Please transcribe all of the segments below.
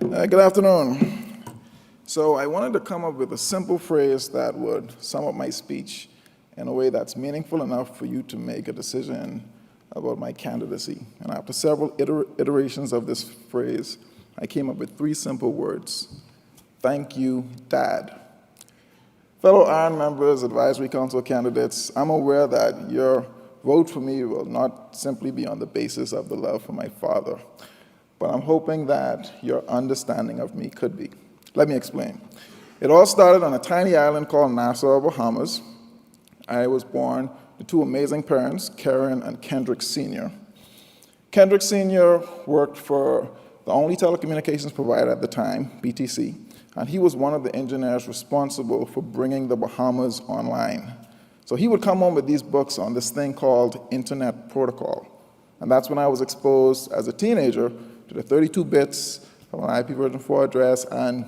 Good afternoon. So I wanted to come up with a simple phrase that would sum up my speech in a way that's meaningful enough for you to make a decision about my candidacy. And after several iterations of this phrase, I came up with three simple words. Thank you, Dad. Fellow ARIN members, advisory council candidates, I'm aware that your vote for me will not simply be on the basis of the love for my father, but I'm hoping that your understanding of me could be. Let me explain. It all started on a tiny island called Nassau, Bahamas. I was born to two amazing parents, ARIN and Kendrick Sr. Kendrick Sr. worked for the only telecommunications provider at the time, BTC, and he was one of the engineers responsible for bringing the Bahamas online. So he would come home with these books on this thing called Internet Protocol. And that's when I was exposed as a teenager to the 32 bits of an IP version 4 address, and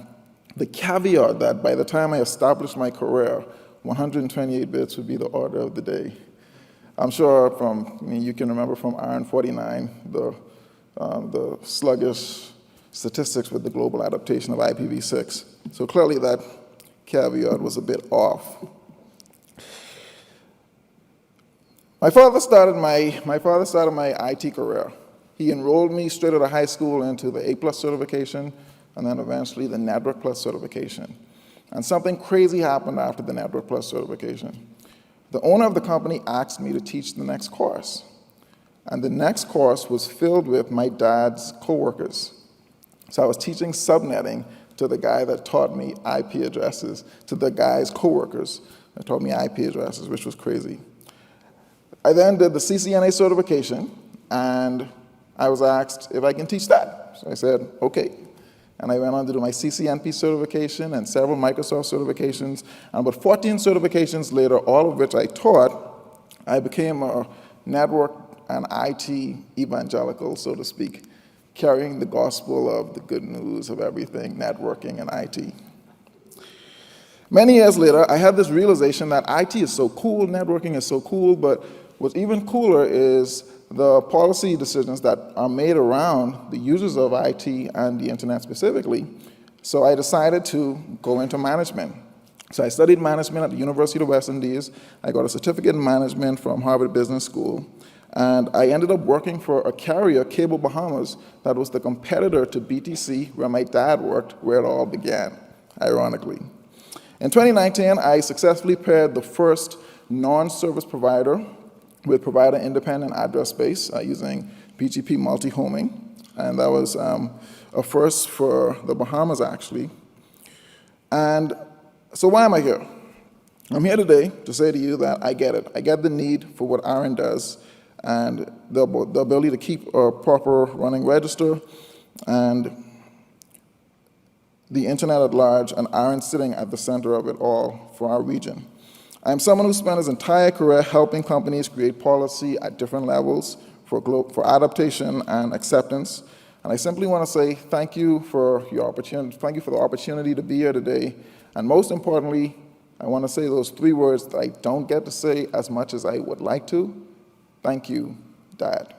the caveat that by the time I established my career, 128 bits would be the order of the day. I'm sure you can remember from ARIN 49, the sluggish statistics with the global adaptation of IPv6. So clearly that caveat was a bit off. My father started my IT career. He enrolled me straight out of high school into the A+ certification, and then eventually the Network Plus certification. And something crazy happened after the Network Plus certification. The owner of the company asked me to teach the next course. And the next course was filled with my dad's coworkers. So I was teaching subnetting to the guy that taught me IP addresses, to the guy's coworkers that taught me IP addresses, which was crazy. I then did the CCNA certification, and I was asked if I can teach that. So I said, okay. And I went on to do my CCNP certification and several Microsoft certifications. And about 14 certifications later, all of which I taught, I became a network and IT evangelical, so to speak, carrying the gospel of the good news of everything, networking and IT. Many years later, I had this realization that IT is so cool, networking is so cool, but what's even cooler is the policy decisions that are made around the users of IT and the internet specifically. So I decided to go into management. So I studied management at the University of the West Indies. I got a certificate in management from Harvard Business School. And I ended up working for a carrier, Cable Bahamas, that was the competitor to BTC, where my dad worked, where it all began, ironically. In 2019, I successfully paired the first non-service provider with provider-independent address space using BGP multi-homing, and that was a first for the Bahamas, actually. And so why am I here? I'm here today to say to you that I get it. I get the need for what ARIN does, and the ability to keep a proper running register, and the internet at large, and ARIN sitting at the center of it all for our region. I'm someone who spent his entire career helping companies create policy at different levels for adaptation and acceptance. And I simply want to say thank you for your opportunity, thank you for the opportunity to be here today. And most importantly, I want to say those three words that I don't get to say as much as I would like to. Thank you, Dad.